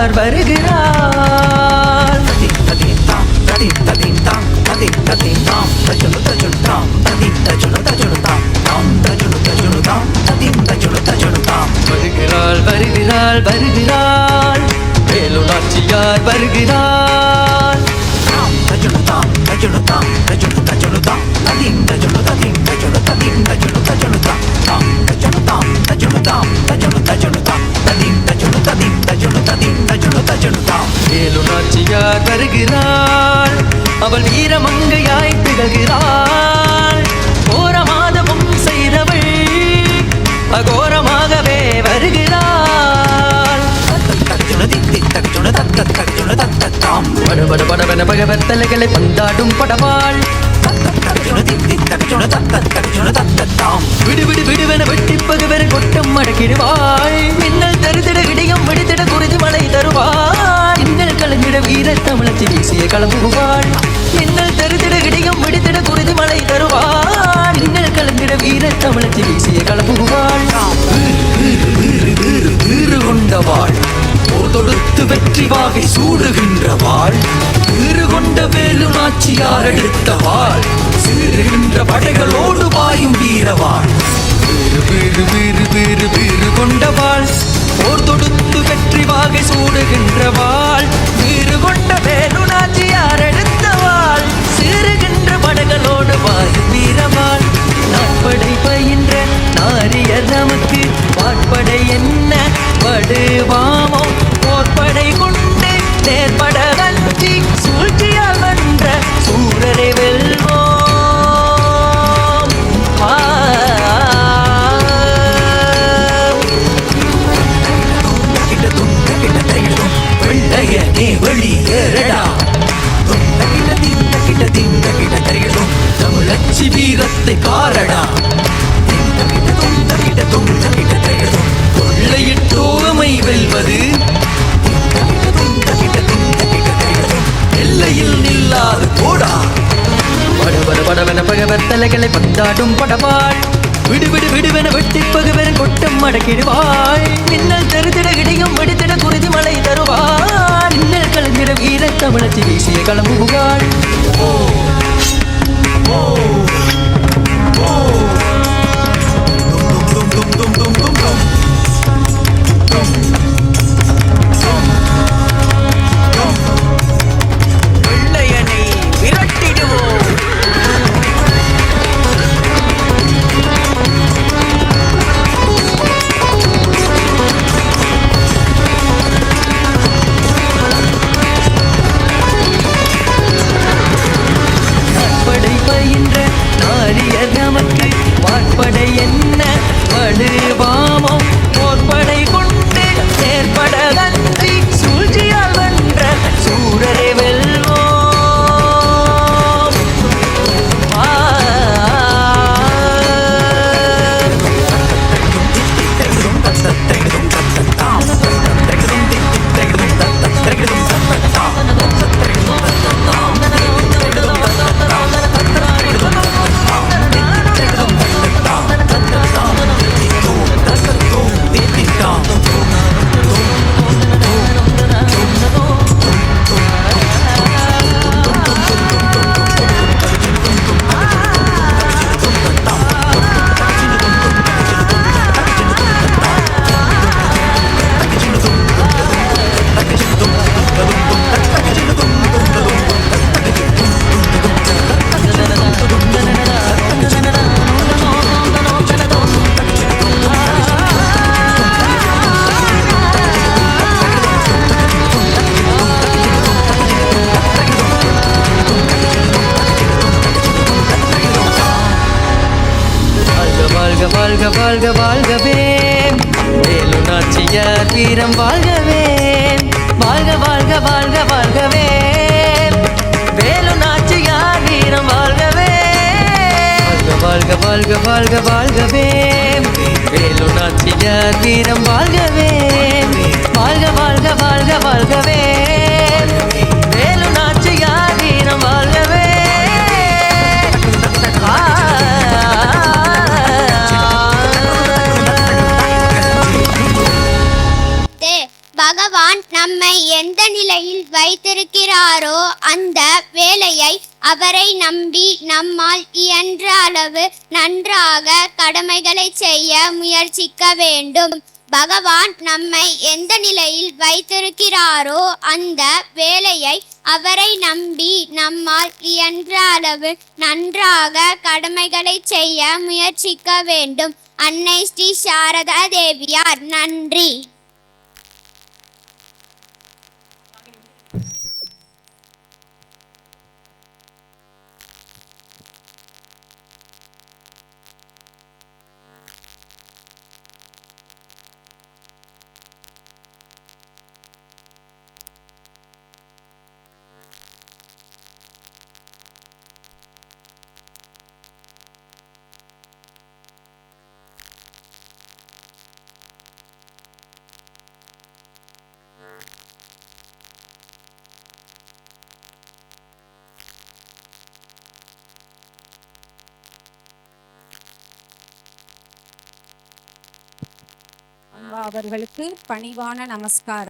நாச்சியார் வருகிறார். வருகிறாள் வருகிறாள் வருகிறாள் வேலு நாச்சியார் வருகிறார். வேலு நாச்சியார் வருகிறாள். அவள் வீரமங்கையாய் திகழ்கிறாள். கோர மாதமும் செய்தவள் அகோரமாகவே வருகிறாள். படபடபடவென பகவர் தலைகளை பந்தாடும் படவாள். விடுவிடு விடுவென வெட்டி பகவர் கொட்டம் மடக்கிடுவாள். மின்னல் தருதிட இடையம் விடுதிட குருதி மலை தருவாள். இன்னல் கலங்கிட வீர தமிழச்சி வீசிய களம்புவாள். மின்னல் தருதிட இடையம் விடுதிட குருதி மலை தருவாள். இன்னல் கலங்கிட வீர தமிழச்சி வீசிய களம்புவாள். வீறு கொண்டவாள் போர் தொடுத்து வெற்றி வாகை சூடுகின்றவாள். வீறு கொண்ட வேலு நாச்சியார் எடுத்தவாள். சீறுகின்ற படைகளோடு பாயும் வீரவாள். வீறு வீறு வீறு வீறு வீறு கொண்டவாள் போர் தொடுத்து வெற்றி வாகை சூடுகின்றவாள். வீறு கொண்ட வேலு நாச்சியார் எடுத்தவாள். சீறுகின்ற படைகளோடு பாயும் வீரவாள். நாட்படை பயின்ற நாரியர் நமக்கு பாட்படை என்ன படுவாமோ போர்படை கொண்டு நேர்பட கஞ்சி சூழ்ச்சியால் வென்ற சூரரை வெல்வோம். வெள்ளையனே வெளியேறடா தமிழச்சி வீரத்தை காரடா. கொள்ளையிட்டோமை வெல்வது எல்லையில் நில்லாது போடா. படபட படவென பகவர் தலைகளை பந்தாடும் படவாள். விடுவிடு விடுவென வெட்டி பகவர் கொட்டம் மடக்கிடுவாள். மின்னல் தருதிட இடையும் விடுதிட குருதி மலை தருவாள். இன்னல் கலந்திட வீர தமிழச்சி வீசிய களம்புவாள். வெள்ளையனை விரட்டிடுவோம். நாட்படை பயின்ற நாரியர் நமக்கு வாட்படை என்ன படுவாமோ போர்படை கொண்டு நேர்பட கஞ்சி சூழ்ச்சியால் வென்ற சூரரை வெல்வோம். வாழ்க வாழ்க வாழ்கவே வேலு நாச்சியார் வீரம் வாழ்கவே. வாழ்க வாழ்க வாழ்க வாழ்கவே வேலு நாச்சியார் வீரம் வாழ்கவே. வாழ்க வாழ்க வாழ்க வாழ்கவே வேலு நாச்சியார் வீரம் வாழ்கவே. வாழ்க வாழ்க வாழ்க வாழ்கவே வேலு நாச்சியார் வீரம் வாழ்கவே. பகவான் நம்மை எந்த நிலையில் வைத்திருக்கிறாரோ அந்த வேலையை அவரை நம்பி நம்மால் இயன்ற அளவு நன்றாக கடமைகளை செய்ய முயற்சிக்க வேண்டும். பகவான் நம்மை எந்த நிலையில் வைத்திருக்கிறாரோ அந்த வேலையை அவரை நம்பி நம்மால் இயன்ற அளவு நன்றாக கடமைகளை செய்ய முயற்சிக்க வேண்டும். அன்னை ஸ்ரீ சாரதா தேவியார். நன்றி. அவர்களுக்கு பணிவான நமஸ்காரம்.